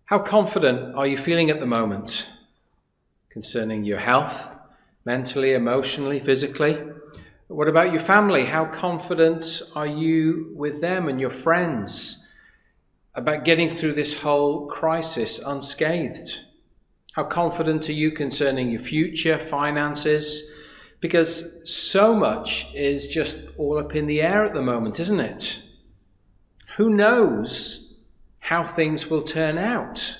How confident are you feeling at the moment concerning your health, mentally, emotionally, physically? What about your family? How confident are you with them and your friends about getting through this whole crisis unscathed? How confident are you concerning your future, finances? Because so much is just all up in the air at the moment, isn't it? Who knows how things will turn out?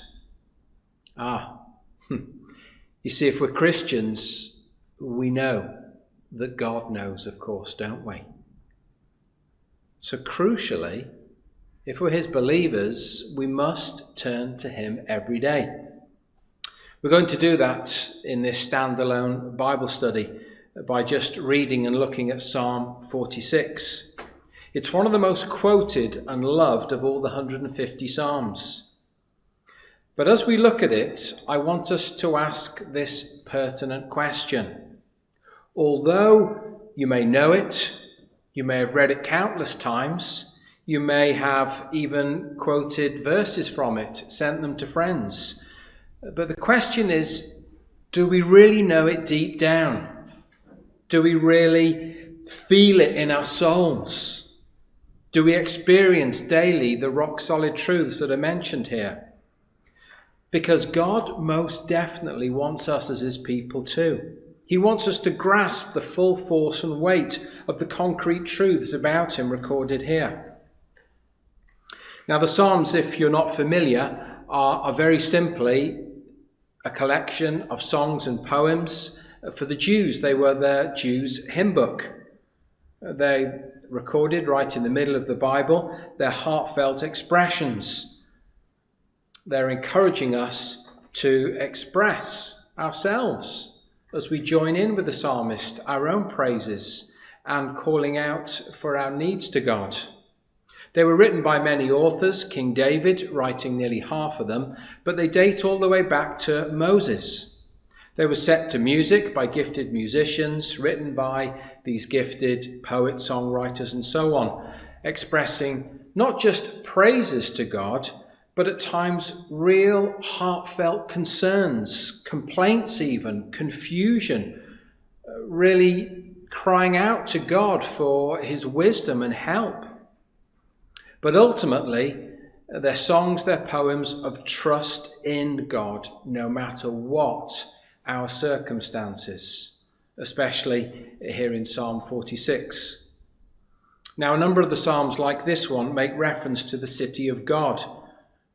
You see, if we're Christians, we know that God knows, of course, don't we? So crucially, if we're his believers, we must turn to him every day. We're going to do that in this standalone Bible study by just reading and looking at Psalm 46. It's one of the most quoted and loved of all the 150 Psalms. But as we look at it, I want us to ask this pertinent question. Although you may know it, you may have read it countless times, you may have even quoted verses from it, sent them to friends. But the question is, do we really know it deep down? Do we really feel it in our souls? Do we experience daily the rock-solid truths that are mentioned here? Because God most definitely wants us as his people too. He wants us to grasp the full force and weight of the concrete truths about him recorded here. Now, the Psalms, if you're not familiar, are very simply a collection of songs and poems for the Jews. They were the Jews' hymn book. They recorded right in the middle of the Bible. They're heartfelt expressions. They're encouraging us to express ourselves as we join in with the psalmist, our own praises, and calling out for our needs to God. They were written by many authors, King David writing nearly half of them, but they date all the way back to Moses. They were set to music by gifted musicians, written by these gifted poets, songwriters, and so on, expressing not just praises to God, but at times real heartfelt concerns, complaints even, confusion, really crying out to God for his wisdom and help. But ultimately, they're songs, they're poems of trust in God, no matter what our circumstances, especially here in Psalm 46. Now, a number of the Psalms like this one make reference to the city of God,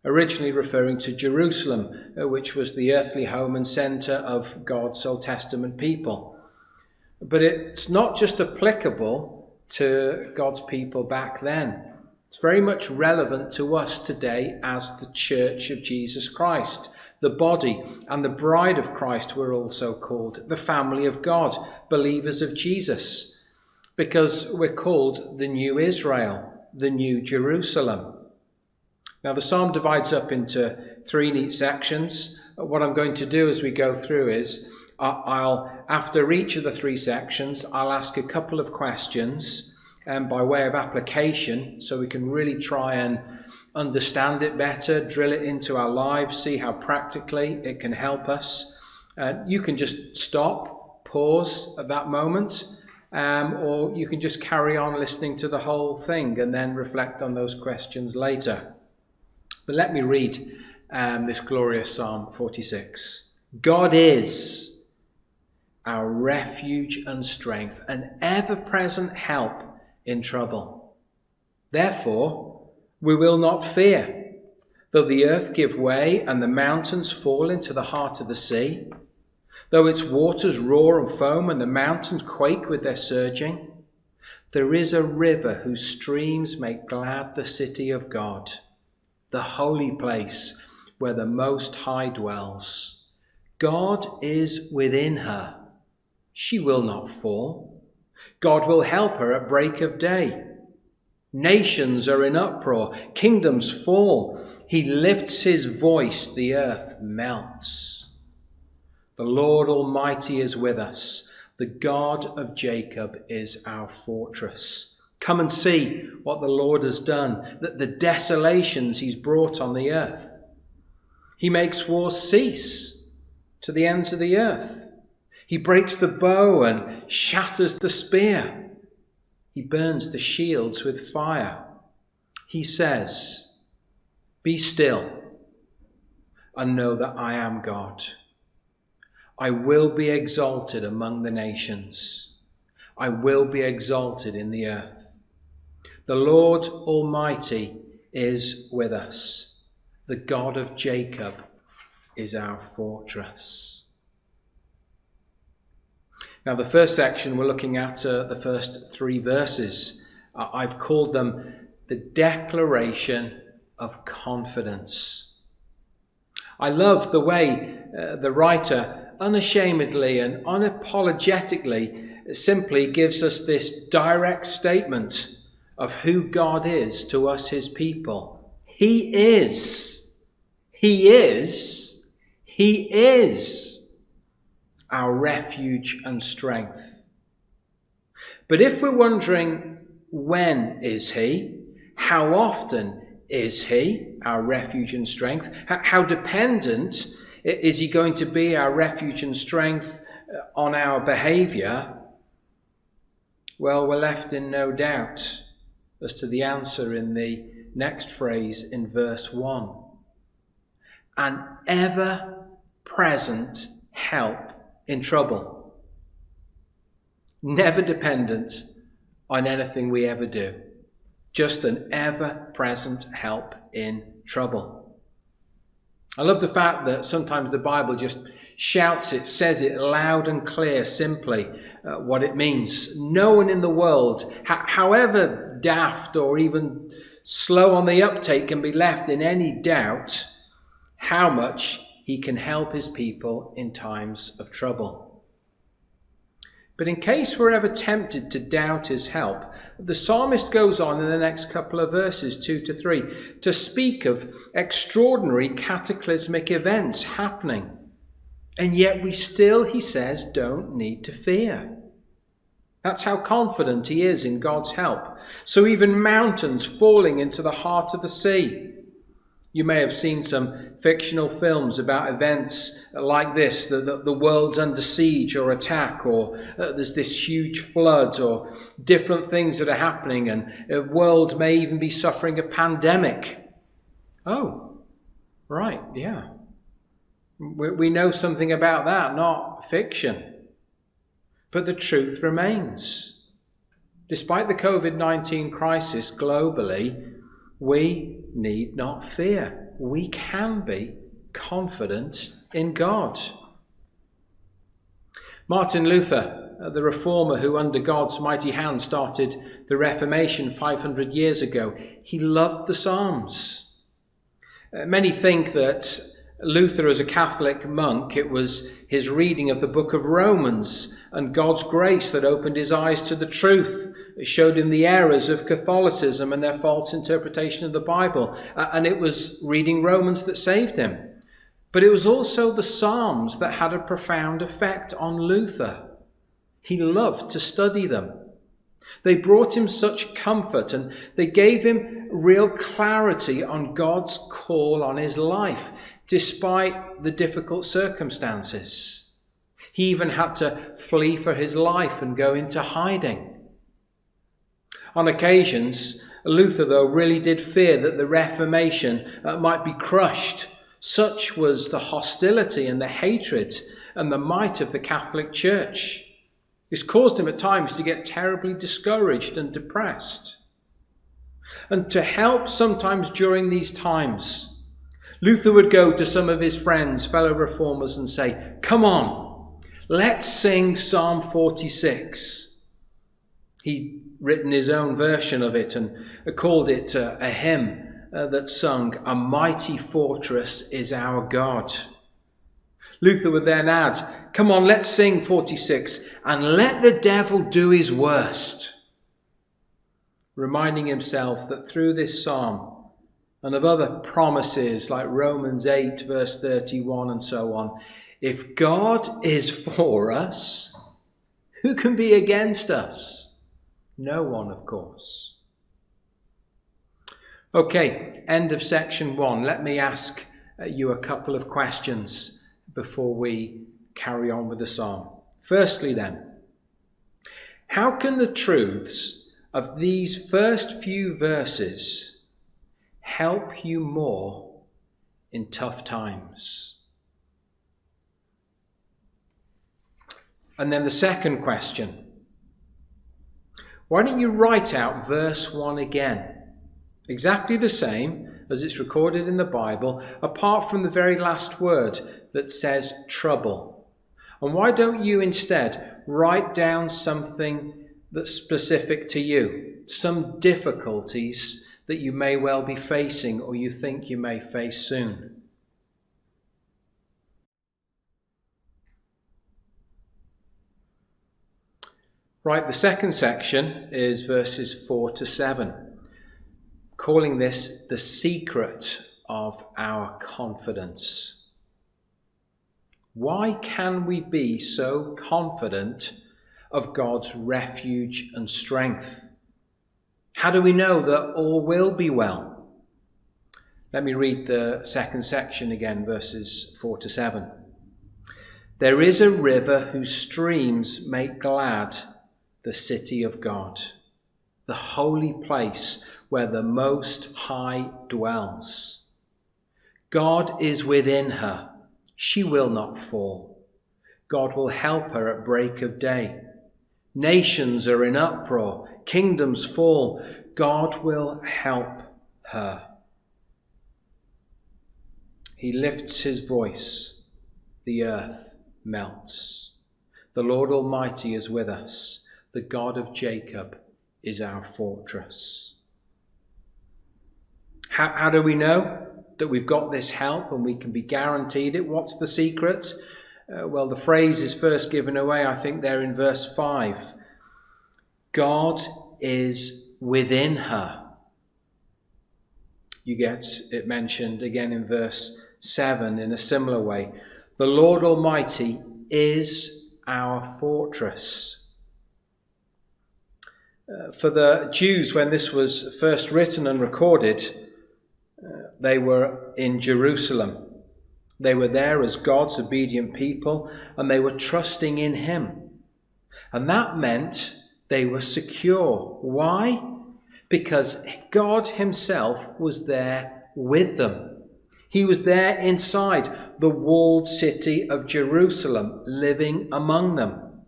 originally referring to Jerusalem, which was the earthly home and center of God's Old Testament people. But it's not just applicable to God's people back then. It's very much relevant to us today as the Church of Jesus Christ. The body and the bride of Christ were also called the family of God, believers of Jesus, because we're called the new Israel, the new Jerusalem. Now, the psalm divides up into three neat sections. What I'm going to do as we go through is after each of the three sections, I'll ask a couple of questions by way of application, so we can really try and understand it better, drill it into our lives, see how practically it can help us. You can just stop, pause at that moment, or you can just carry on listening to the whole thing and then reflect on those questions later. But let me read this glorious Psalm 46. God is our refuge and strength, an ever-present help in trouble. Therefore, we will not fear, though the earth give way and the mountains fall into the heart of the sea, though its waters roar and foam and the mountains quake with their surging. There is a river whose streams make glad the city of God, the holy place where the Most High dwells. God is within her. She will not fall. God will help her at break of day. Nations are in uproar. Kingdoms fall. He lifts his voice. The earth melts. The Lord Almighty is with us. The God of Jacob is our fortress. Come and see what the Lord has done, that the desolations he's brought on the earth. He makes wars cease to the ends of the earth. He breaks the bow and shatters the spear. He burns the shields with fire. He says, "Be still and know that I am God. I will be exalted among the nations. I will be exalted in the earth. The Lord Almighty is with us. The God of Jacob is our fortress." Now, the first section we're looking at, the first 3 verses. I've called them the declaration of confidence. I love the way the writer unashamedly and unapologetically simply gives us this direct statement of who God is to us, his people. He is our refuge and strength. But if we're wondering, when is he? How often is he our refuge and strength? How dependent is he going to be our refuge and strength on our behaviour? Well, we're left in no doubt as to the answer in the next phrase in verse 1. An ever-present help in trouble. Never dependent on anything we ever do. Just an ever-present help in trouble. I love the fact that sometimes the Bible just shouts it, says it loud and clear, simply what it means. No one in the world, however daft or even slow on the uptake, can be left in any doubt how much he can help his people in times of trouble. But in case we're ever tempted to doubt his help, the psalmist goes on in the next couple of verses, 2 to 3, to speak of extraordinary cataclysmic events happening. And yet we still, he says, don't need to fear. That's how confident he is in God's help. So even mountains falling into the heart of the sea. You may have seen some fictional films about events like this, the world's under siege or attack, or there's this huge flood, or different things that are happening, and the world may even be suffering a pandemic. Oh, right, yeah. We know something about that, not fiction. But the truth remains. Despite the COVID-19 crisis globally, we need not fear. We can be confident in God. Martin Luther, the reformer who under God's mighty hand started the Reformation 500 years ago, he loved the Psalms. Many think that Luther, as a Catholic monk, it was his reading of the book of Romans and God's grace that opened his eyes to the truth. It showed him the errors of Catholicism and their false interpretation of the Bible. And it was reading Romans that saved him. But it was also the Psalms that had a profound effect on Luther. He loved to study them. They brought him such comfort, and they gave him real clarity on God's call on his life, despite the difficult circumstances. He even had to flee for his life and go into hiding. On occasions, Luther, though, really did fear that the Reformation might be crushed. Such was the hostility and the hatred and the might of the Catholic Church. This caused him at times to get terribly discouraged and depressed. And to help sometimes during these times, Luther would go to some of his friends, fellow reformers, and say, "Come on, let's sing Psalm 46. He'd written his own version of it and called it a hymn that sung, "A mighty fortress is our God." Luther would then add, "Come on, let's sing 46 and let the devil do his worst," reminding himself that through this psalm and of other promises like Romans 8 verse 31 and so on, if God is for us, who can be against us? No one, of course. Okay, end of section 1. Let me ask you a couple of questions before we carry on with the psalm. Firstly then, how can the truths of these first few verses help you more in tough times? And then the second question, why don't you write out verse 1 again? Exactly the same as it's recorded in the Bible, apart from the very last word that says trouble. And why don't you instead write down something that's specific to you, some difficulties that you may well be facing or you think you may face soon? Right, the second section is verses 4 to 7, calling this the secret of our confidence. Why can we be so confident of God's refuge and strength? How do we know that all will be well? Let me read the second section again, verses 4 to 7. There is a river whose streams make glad the city of God, the holy place where the Most High dwells. God is within her. She will not fall. God will help her at break of day. Nations are in uproar. Kingdoms fall. God will help her. He lifts his voice. The earth melts. The Lord Almighty is with us. The God of Jacob is our fortress. How do we know that we've got this help and we can be guaranteed it? What's the secret? Well, the phrase is first given away, I think, there in verse 5. God is within her. You get it mentioned again in verse 7 in a similar way. The Lord Almighty is our fortress. For the Jews, when this was first written and recorded, they were in Jerusalem. They were there as God's obedient people, and they were trusting in him. And that meant they were secure. Why? Because God himself was there with them. He was there inside the walled city of Jerusalem, living among them.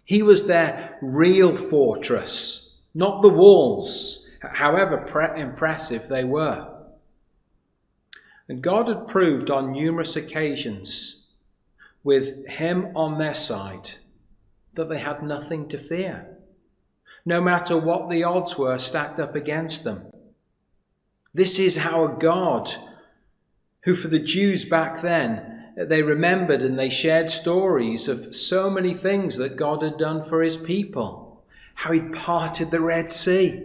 He was their real fortress, not the walls, however impressive they were. And God had proved on numerous occasions, with him on their side, that they had nothing to fear, no matter what the odds were stacked up against them. This is our God, who for the Jews back then, they remembered and they shared stories of so many things that God had done for his people. How he'd parted the Red Sea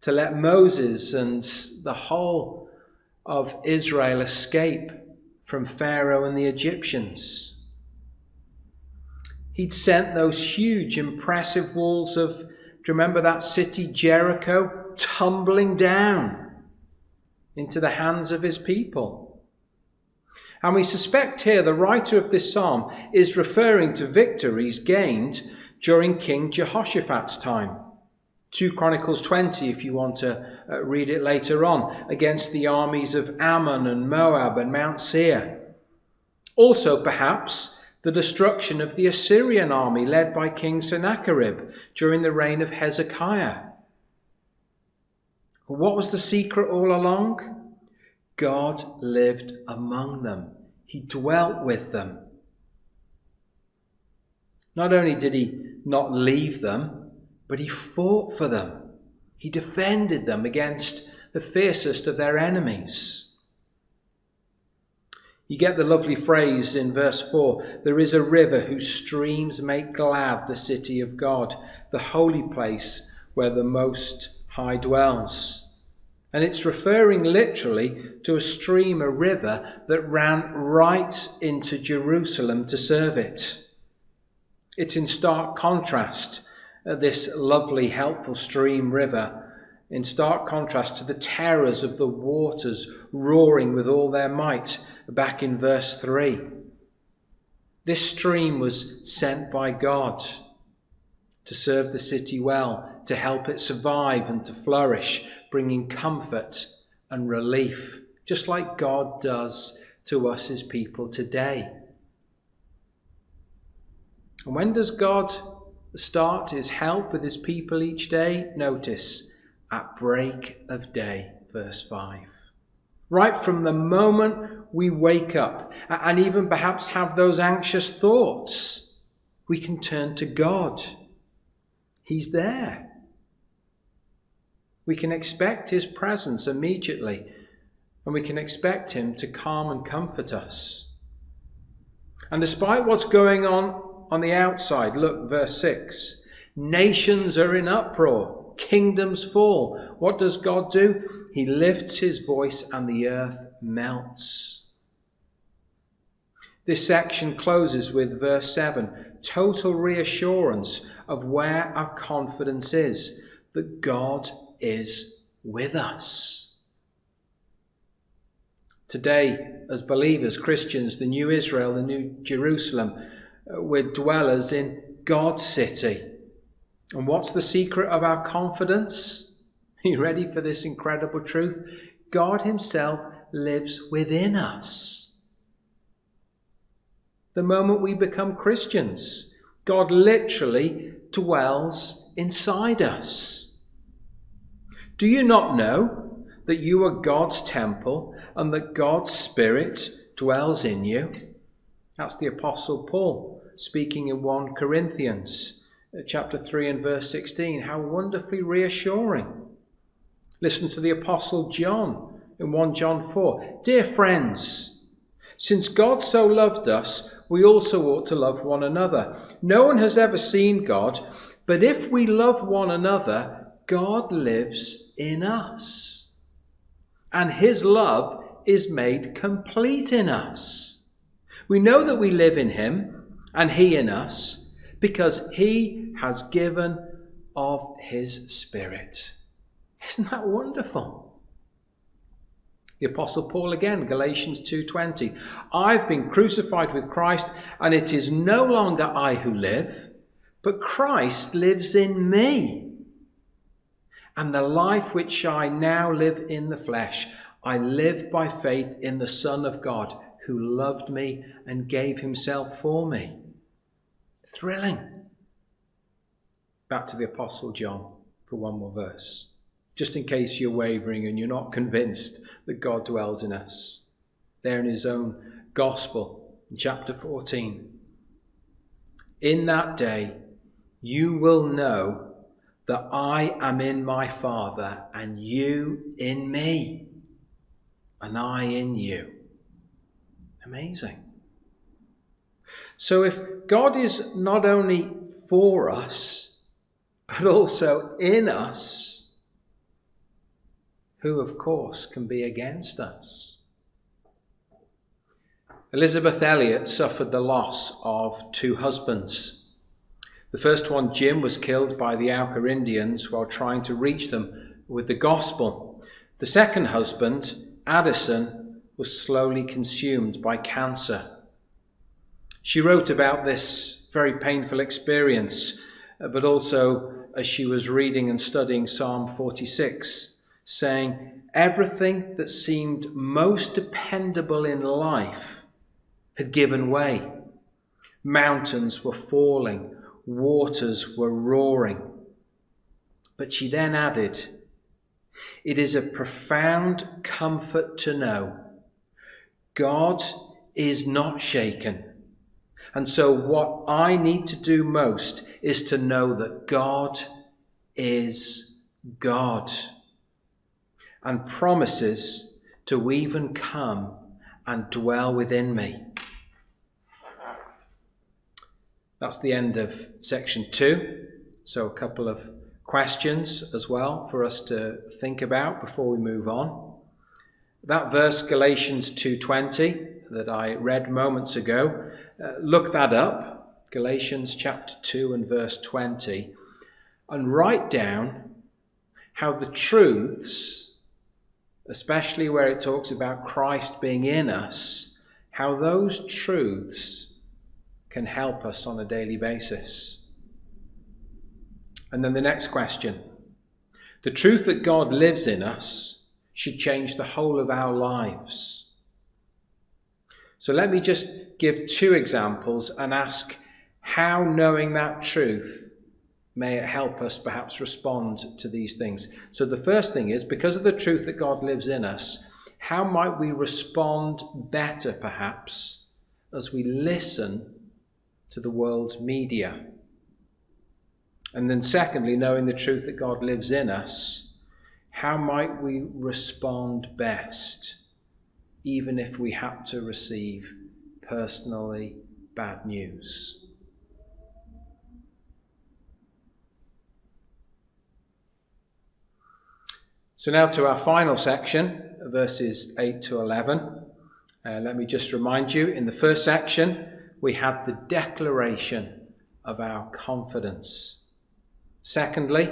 to let Moses and the whole of Israel escape from Pharaoh and the Egyptians. He'd sent those huge, impressive walls of, do you remember that city, Jericho, tumbling down into the hands of his people. And we suspect here the writer of this psalm is referring to victories gained during King Jehoshaphat's time. 2 Chronicles 20, if you want to read it later on, against the armies of Ammon and Moab and Mount Seir. Also, perhaps, the destruction of the Assyrian army led by King Sennacherib during the reign of Hezekiah. What was the secret all along? God lived among them. He dwelt with them. Not only did he not leave them, but he fought for them. He defended them against the fiercest of their enemies. You get the lovely phrase in verse 4, there is a river whose streams make glad the city of God, the holy place where the Most High dwells. And it's referring literally to a stream, a river, that ran right into Jerusalem to serve it. It's in stark contrast, this lovely, helpful stream river, in stark contrast to the terrors of the waters roaring with all their might back in verse 3. This stream was sent by God to serve the city well, to help it survive and to flourish, bringing comfort and relief, just like God does to us as people today. And when does God start his help with his people each day? Notice, at break of day, verse 5. Right from the moment we wake up and even perhaps have those anxious thoughts, we can turn to God. He's there. We can expect his presence immediately, and we can expect him to calm and comfort us. And despite what's going on the outside, look, verse 6, nations are in uproar, kingdoms fall. What does God do? He lifts his voice and the earth melts. This section closes with verse 7, total reassurance of where our confidence is, that God is with us. Today, as believers, Christians, the new Israel, the new Jerusalem, we're dwellers in God's city. And what's the secret of our confidence? Are you ready for this incredible truth? God himself lives within us. The moment we become Christians, God literally dwells inside us. Do you not know that you are God's temple and that God's Spirit dwells in you? That's the Apostle Paul speaking in 1 Corinthians chapter 3 and verse 16. How wonderfully reassuring. Listen to the Apostle John in 1 John 4. Dear friends, since God so loved us, we also ought to love one another. No one has ever seen God, but if we love one another, God lives in us. And his love is made complete in us. We know that we live in him and he in us because he has given of his Spirit. Isn't that wonderful? The Apostle Paul again, Galatians 2:20. I've been crucified with Christ, and it is no longer I who live, but Christ lives in me. And the life which I now live in the flesh, I live by faith in the Son of God, who loved me and gave himself for me. Thrilling. Back to the Apostle John for one more verse. Just in case you're wavering and you're not convinced that God dwells in us. There in his own gospel, in chapter 14. In that day, you will know that I am in my Father, and you in me, and I in you. Amazing. So if God is not only for us, but also in us, who, of course, can be against us? Elizabeth Elliot suffered the loss of 2 husbands. The first one, Jim, was killed by the Auca Indians while trying to reach them with the gospel. The second husband, Addison, was slowly consumed by cancer. She wrote about this very painful experience, but also as she was reading and studying Psalm 46, saying, everything that seemed most dependable in life had given way. Mountains were falling, waters were roaring. But she then added, it is a profound comfort to know God is not shaken. And so what I need to do most is to know that God is God, and promises to even come and dwell within me. That's the end of section 2. So a couple of questions as well for us to think about before we move on. That verse, Galatians 2:20, that I read moments ago, look that up, Galatians chapter 2 and verse 20, and write down how the truths, especially where it talks about Christ being in us, how those truths can help us on a daily basis. And then the next question. The truth that God lives in us should change the whole of our lives. So let me just give 2 examples and ask how knowing that truth may it help us perhaps respond to these things. So the first thing is, because of the truth that God lives in us, how might we respond better perhaps as we listen to the world's media? And then secondly, knowing the truth that God lives in us, how might we respond best, even if we had to receive personally bad news? So now to our final section, verses 8 to 11. Let me just remind you, in the first section, we had the declaration of our confidence. Secondly,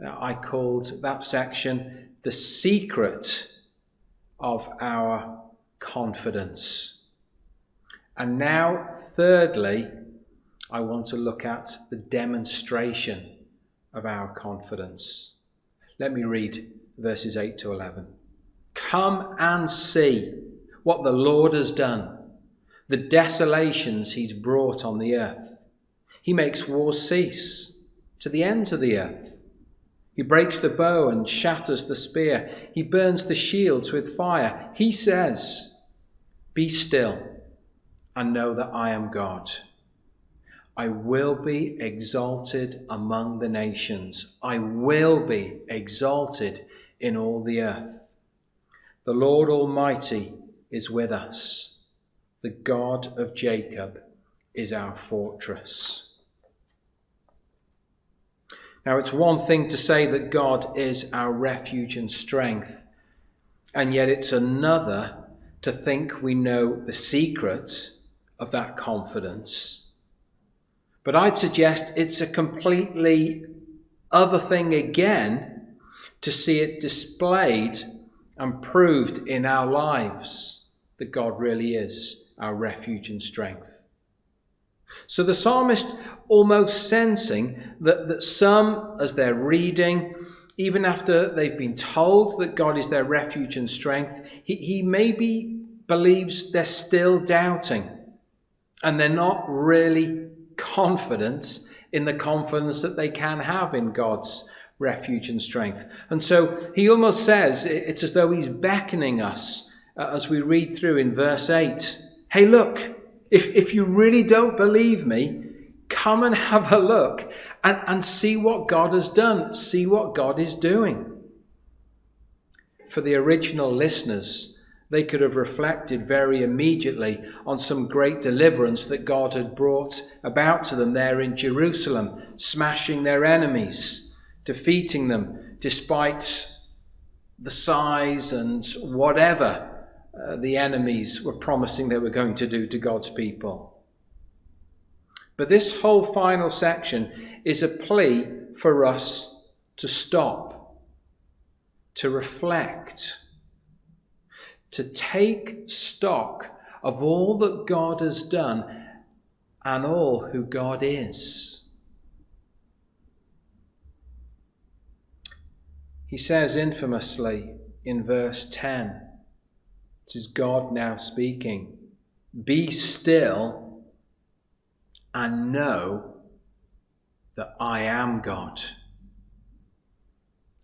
I called that section the secret of our confidence. And now, thirdly, I want to look at the demonstration of our confidence. Let me read verses 8 to 11. Come and see what the Lord has done, the desolations he's brought on the earth. He makes wars cease to the ends of the earth. He breaks the bow and shatters the spear. He burns the shields with fire. He says, be still and know that I am God. I will be exalted among the nations. I will be exalted in all the earth. The Lord Almighty is with us. The God of Jacob is our fortress. Now, it's one thing to say that God is our refuge and strength, and yet it's another to think we know the secret of that confidence. But I'd suggest it's a completely other thing again to see it displayed and proved in our lives that God really is our refuge and strength. So the psalmist, almost sensing that some, as they're reading, even after they've been told that God is their refuge and strength, he maybe believes they're still doubting and they're not really confident in the confidence that they can have in God's refuge and strength. And so he almost says, it's as though he's beckoning us as we read through in verse 8. Hey, look, if you really don't believe me, come and have a look and see what God has done. See what God is doing. For the original listeners, they could have reflected very immediately on some great deliverance that God had brought about to them there in Jerusalem, smashing their enemies, defeating them despite the size and whatever the enemies were promising they were going to do to God's people. But this whole final section is a plea for us to stop, to reflect, to take stock of all that God has done and all who God is. He says infamously in verse 10, this is God now speaking, be still and know that I am God.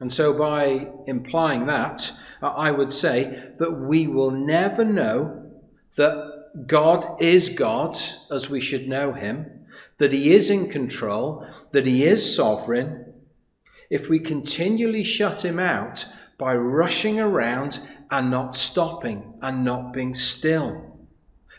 And so by implying that, I would say that we will never know that God is God as we should know him, that he is in control, that he is sovereign, if we continually shut him out by rushing around and not stopping and not being still,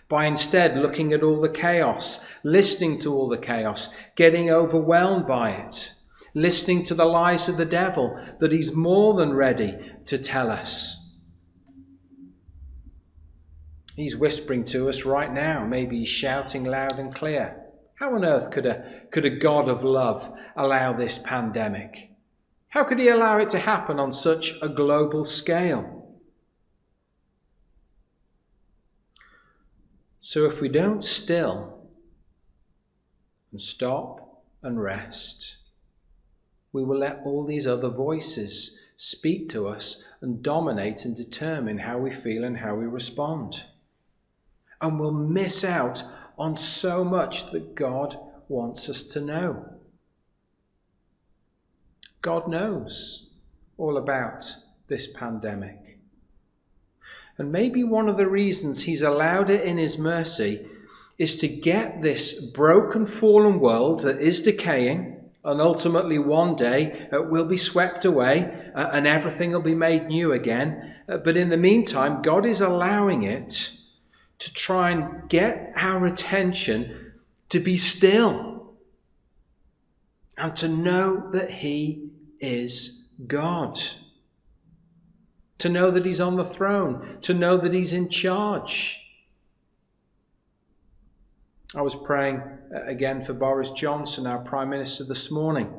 by instead looking at all the chaos, listening to all the chaos, getting overwhelmed by it, listening to the lies of the devil that he's more than ready to tell us. He's whispering to us right now. Maybe he's shouting loud and clear. How on earth could a God of love allow this pandemic? How could he allow it to happen on such a global scale? So if we don't still and stop and rest, we will let all these other voices speak to us and dominate and determine how we feel and how we respond. And we'll miss out on so much that God wants us to know. God knows all about this pandemic. And maybe one of the reasons he's allowed it in his mercy is to get this broken, fallen world that is decaying, and ultimately one day will be swept away and everything will be made new again. But in the meantime, God is allowing it to try and get our attention to be still and to know that he is God. To know that he's on the throne. To know that he's in charge. I was praying again for Boris Johnson, our Prime Minister, this morning.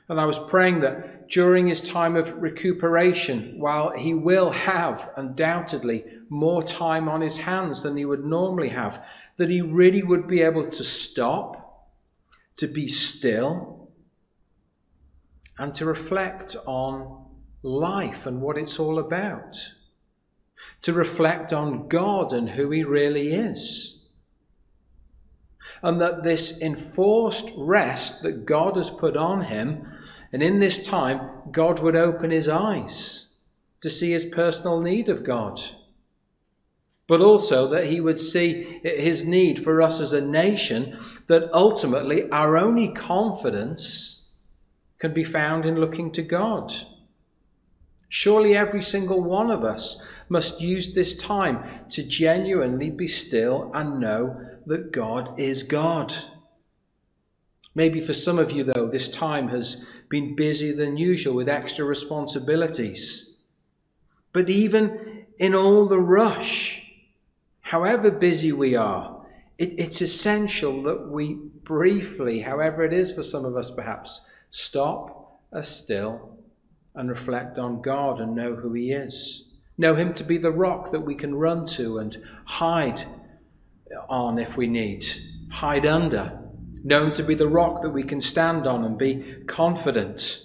And I was praying that during his time of recuperation, while he will have undoubtedly more time on his hands than he would normally have, that he really would be able to stop, to be still, and to reflect on life and what it's all about. To reflect on God and who he really is. And that this enforced rest that God has put on him, and in this time, God would open his eyes to see his personal need of God. But also that he would see his need for us as a nation, that ultimately our only confidence can be found in looking to God. Surely every single one of us must use this time to genuinely be still and know that God is God. Maybe for some of you, though, this time has been busier than usual with extra responsibilities. But even in all the rush, however busy we are, it's essential that we briefly, however it is for some of us perhaps, stop, are still, and reflect on God and know who he is. Know him to be the rock that we can run to and hide on if we need, hide under. Know him to be the rock that we can stand on and be confident.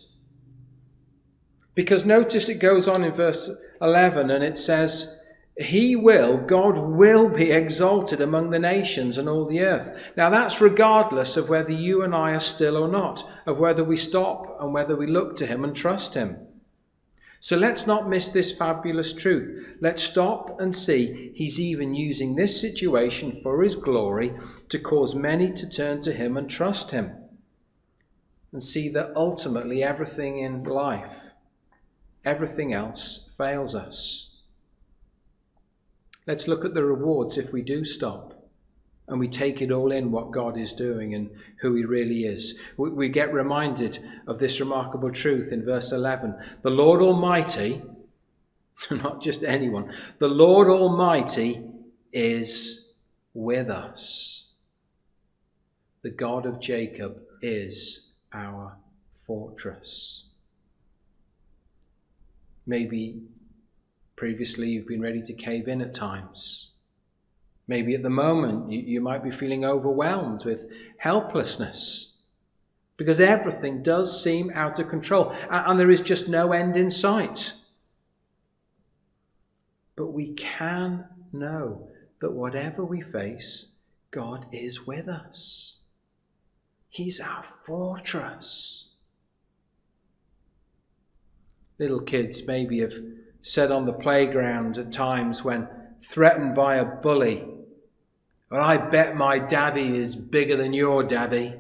Because notice it goes on in verse 11 and it says, God will be exalted among the nations and all the earth. Now that's regardless of whether you and I are still or not, of whether we stop and whether we look to him and trust him. So let's not miss this fabulous truth. Let's stop and see he's even using this situation for his glory to cause many to turn to him and trust him. And see that ultimately everything in life, everything else fails us. Let's look at the rewards if we do stop and we take it all in what God is doing and who he really is. We get reminded of this remarkable truth in verse 11. The Lord Almighty, not just anyone, the Lord Almighty is with us. The God of Jacob is our fortress. Maybe previously you've been ready to cave in at times. Maybe at the moment you might be feeling overwhelmed with helplessness because everything does seem out of control and there is just no end in sight. But we can know that whatever we face, God is with us. He's our fortress. Little kids maybe have said on the playground at times when threatened by a bully, "Well, I bet my daddy is bigger than your daddy."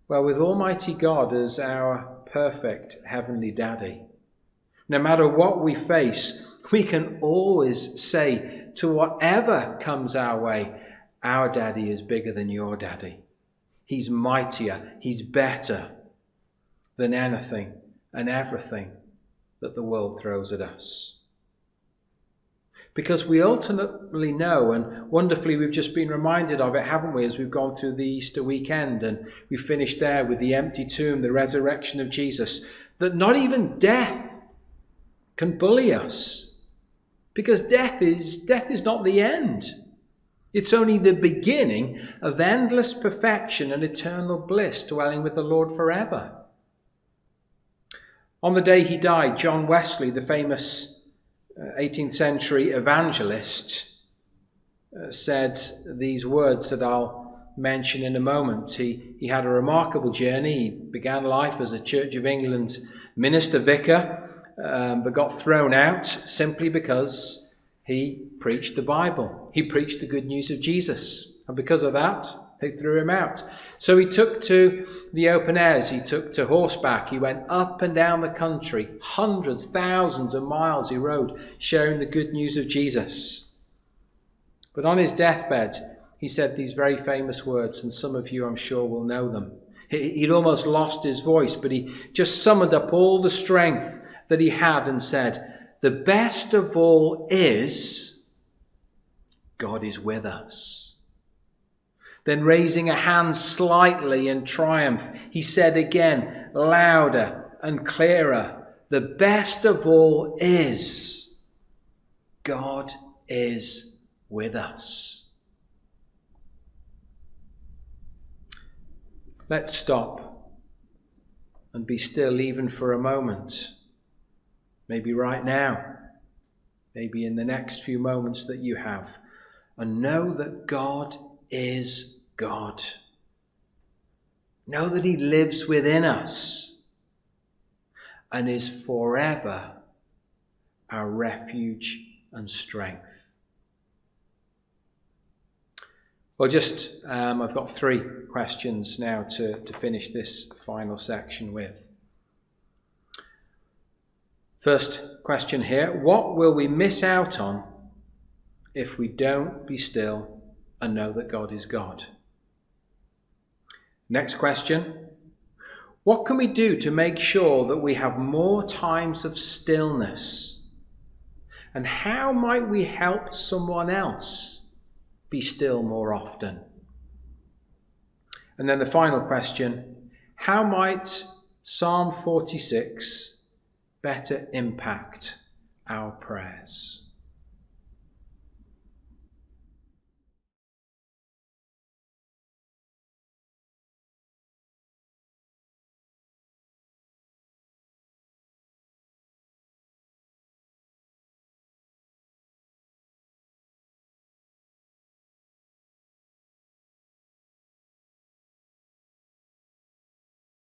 Well, with Almighty God as our perfect heavenly daddy, no matter what we face, we can always say to whatever comes our way, our daddy is bigger than your daddy. He's mightier, he's better than anything and everything that the world throws at us. Because we ultimately know, and wonderfully we've just been reminded of it, haven't we, as we've gone through the Easter weekend and we finished there with the empty tomb, the resurrection of Jesus, that not even death can bully us. Because death is not the end. It's only the beginning of endless perfection and eternal bliss, dwelling with the Lord forever. On the day he died, John Wesley, the famous 18th century evangelist, said these words that I'll mention in a moment. He had a remarkable journey. He began life as a Church of England minister vicar, but got thrown out simply because he preached the Bible. He preached the good news of Jesus. And because of that, they threw him out. So he took to the open airs. He took to horseback. He went up and down the country. Hundreds, thousands of miles he rode, sharing the good news of Jesus. But on his deathbed, he said these very famous words, and some of you, I'm sure, will know them. He'd almost lost his voice, but he just summoned up all the strength that he had and said, "The best of all is God is with us." Then raising a hand slightly in triumph, he said again, louder and clearer, "The best of all is God is with us." Let's stop and be still even for a moment. Maybe right now, maybe in the next few moments that you have, and know that God is God. Know that he lives within us and is forever our refuge and strength. Well, I've got 3 questions now to finish this final section with. First question here, what will we miss out on if we don't be still and know that God is God? Next question, what can we do to make sure that we have more times of stillness? And how might we help someone else be still more often? And then the final question, how might Psalm 46 better impact our prayers?